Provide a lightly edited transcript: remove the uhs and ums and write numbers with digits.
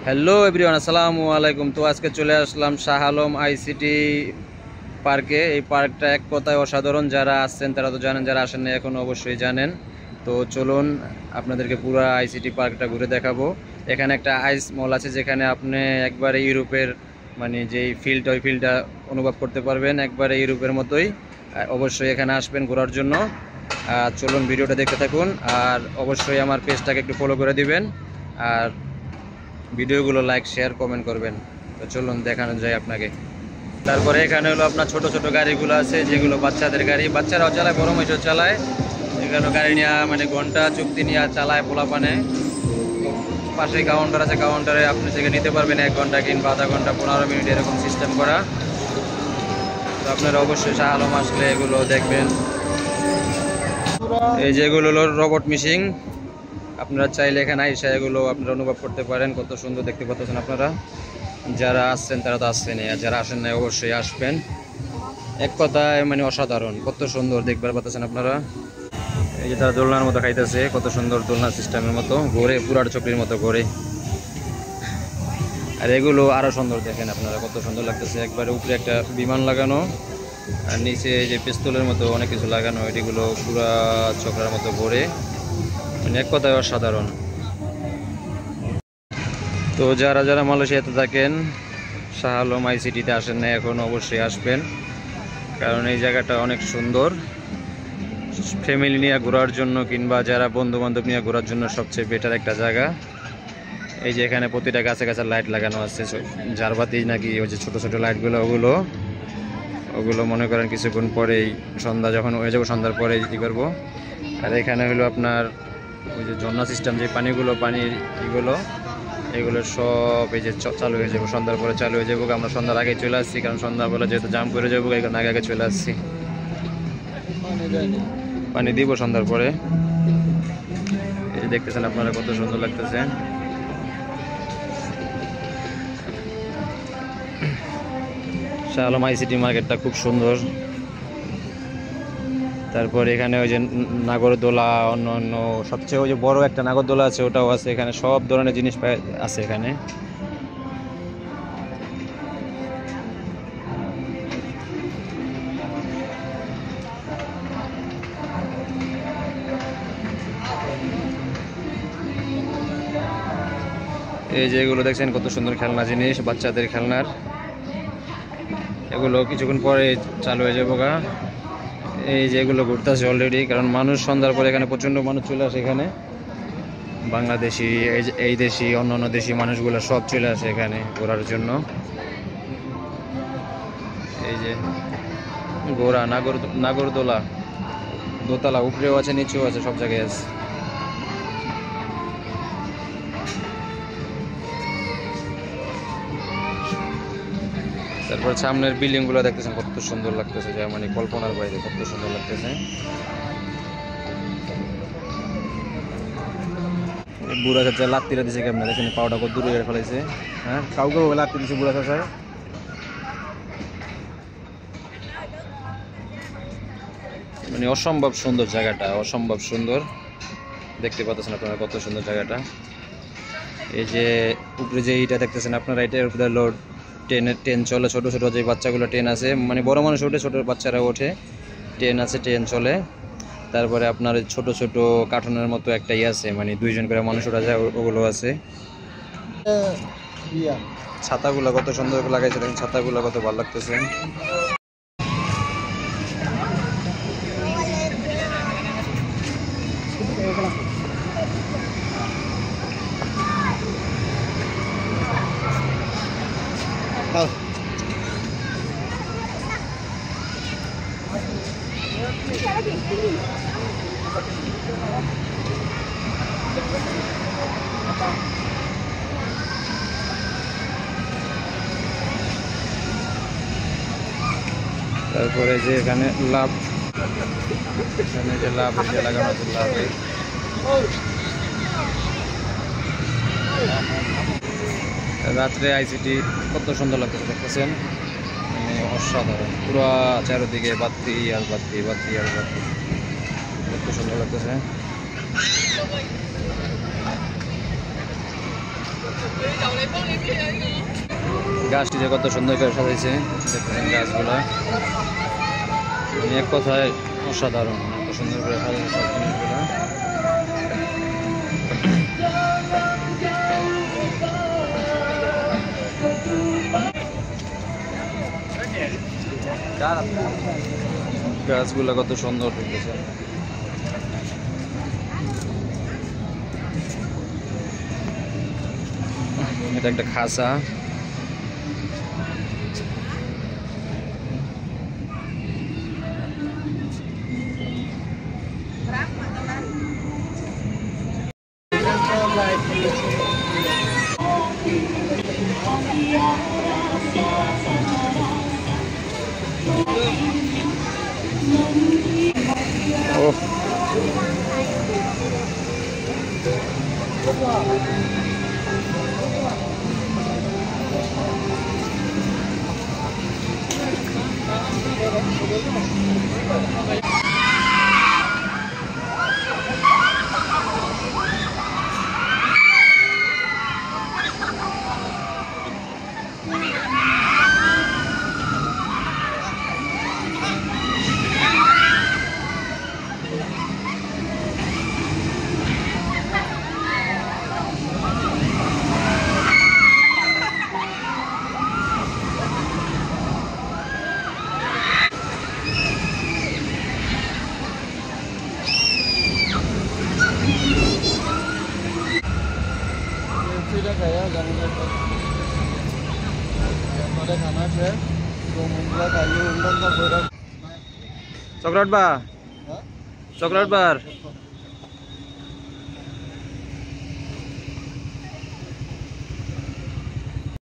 Hello everyone, আসসালামু আলাইকুম। তো আজকে চলে আসলাম শাহ আলম আইসিটি পার্কে। এই পার্কটা এক কথায় অসাধারণ। যারা আসছেন তারা তো জানেন, যারা আসেন না এখন অবশ্যই জানেন। তো চলুন আপনাদেরকে পুরো আইসিটি পার্কটা ঘুরে দেখাবো। এখানে একটা আইস মল আছে, যেখানে আপনি একবারে ইউরোপের যেই ফিলটা, ওই ফিলটা অনুভব করতে পারবেন, একবারে ইউরোপের মতোই। অবশ্যই এখানে আসবেন ঘোরার জন্য। চলুন ভিডিওটা দেখতে থাকুন, আর অবশ্যই আমার পেজটাকে একটু ফলো করে দিবেন, আর ভিডিওগুলো লাইক শেয়ার কমেন্ট করবেন। তো চলুন দেখানো যায় আপনাকে। তারপরে এখানে হলো আপনার ছোট ছোট গাড়িগুলো আছে, যেগুলো বাচ্চাদের গাড়ি, বাচ্চারাও চালায়, বড় মানুষও চালায়। এখানে গাড়ি নিয়ে ঘন্টা চুক্তি নিয়ে চালায় পোলাপানে। পাশে কাউন্টার আছে, কাউন্টারে আপনি থেকে নিতে পারবেন 1 ঘন্টা কিংবা আধা ঘন্টা, 15 মিনিট এরকম সিস্টেম করা। তো আপনারা অবশ্যই শাহ আলম আসলে এগুলো দেখবেন। এই যেগুলো হলো রোবট মিশিং, আপনারা চাইলে এখানে আইসা এগুলো আপনারা অনুভব করতে পারেন। কত সুন্দর দেখতে পাচ্ছেন আপনারা। যারা আসছেন তারা তো আসছেনই, আর যারা আসেন না অবশ্যই আসবেন। এক কথায় অসাধারণ, কত সুন্দর দেখবার পাচ্ছেন আপনারা। এই যে তারা দোলনার মতো খাইতেছে, কত সুন্দর দোলনা সিস্টেমের মতো ঘোরে, পুরার চক্রির মতো ঘোরে। আর এগুলো আরো সুন্দর, দেখেন আপনারা কত সুন্দর লাগতেছে। একবারে উপরে একটা বিমান লাগানো, আর নিচে এই যে পিস্তলের মতো অনেক কিছু লাগানো, এটিগুলো পুরা চক্রের মতো ঘোরে। এক কথায় অসাধারণ। তো যারা যারা মালয়েশিয়াতে থাকেন, শাহ আলম আইসিটিতে আসেন না এখন অবশ্যই আসবেন, কারণ এই জায়গাটা অনেক সুন্দর। ফ্যামিলি নিয়ে ঘোরার জন্য কিংবা যারা বন্ধু বান্ধব নিয়ে ঘোরার জন্য সবচেয়ে বেটার একটা জায়গা। এই যে এখানে প্রতিটা গাছে গাছে লাইট লাগানো আছে, ঝাড়বাতি নাকি, ওই যে ছোট ছোট লাইটগুলো, ওগুলো মনে করেন কিছুক্ষণ পরেই, সন্ধ্যা যখন হয়ে যাবো, সন্ধ্যার পরে ই করবো। আর এখানে হলো আপনার ওই যে ঝর্ণা সিস্টেম, যে পানির এগুলো সব এই যে চালু হয়ে যাবো, সন্ধ্যার পরে চালু হয়ে যাবো। আমরা সন্ধ্যার আগে চলে আসছি, কারণ সন্ধ্যাবেলা যেহেতু জাম করে যাবো, এই কারণে আগে চলে আসছি। পানি দিব সন্ধ্যার পরে। এই যে দেখতেছেন আপনারা কত সুন্দর লাগতেছে। শাহ আলম আইসিটি মার্কেটটা খুব সুন্দর। তারপরে এখানে ওই যে নাগরদোলা, অন্য সবচেয়ে ওই যে বড় একটা নাগরদোলা আছে, ওটাও আছে এখানে। সব ধরনের জিনিস আছে এখানে। এই যে এগুলো দেখছেন কত সুন্দর খেলনা জিনিস, বাচ্চাদের খেলনার। এগুলো কিছুক্ষণ পরে চালু হয়ে যাবো গা। এই যে এগুলো ঘুরতেছে অলরেডি, কারণ মানুষ সন্ধ্যার পরে এখানে প্রচণ্ড মানুষ চলে আসে এখানে। বাংলাদেশি, এই দেশি, অন্য দেশি মানুষগুলো সব চলে আসে এখানে ঘোরার জন্য। এই যে ঘোড়া, নাগরদোলা, দোতলা, উপরেও আছে নিচেও আছে, সব জায়গায় আছে। তারপর সামনের বিল্ডিং গুলো দেখতেছেন কত সুন্দর লাগতেছে, যা কল্পনার বাইরে, কত সুন্দর লাগতেছে। বুড়া চাচা লাত্তিরা দিছে কেমন দেখেন, পাউডা কত দূরে ফেলাইছে। হ্যাঁ, কাউকে লাত্তি দিছে বুড়া চাচা। অসম্ভব সুন্দর জায়গাটা, অসম্ভব সুন্দর দেখতে পাচ্ছেন আপনারা, কত সুন্দর জায়গাটা। এই যে উপরে যে এইটা দেখতেছেন আপনারা, এটার উপরে লোড ট্রেন চলে, ছোট ছোট যে বাচ্চাগুলো ট্রেন আছে, বড় মানুষ ওঠে, ছোট বাচ্চারা ওঠে, ট্রেন আছে, ট্রেন চলে। তারপরে আপনার ছোট ছোট কার্টুনের মতো একটা আছে, 2জন করে মানুষ ওঠা যায়, ওগুলো আছে। ছাতাগুলো কত সুন্দর লাগাইছে, দেখেন ছাতাগুলো কত ভালো লাগতেছে। তারপরে যে এখানে লাভ, এখানে যে লাভ লাগানো আছে, লাভে রাত্রে আইসিটি কত সুন্দর লাগতেছে দেখতেছেন, অসাধারণ। পুরো চারিদিকে বাতি আর বাতি, বাতি আর বাতি, কত সুন্দর লাগতেছে। গাছটি যে কত সুন্দর করে সাজাইছে দেখতেছেন গাছগুলা, এক কথায় অসাধারণ, এত সুন্দর করে সাজাইছে সব জিনিসগুলা। গাছগুলা কত সুন্দর দেখতেছে। এটা একটা খাসা, চকলেট বার, চকলেট বার।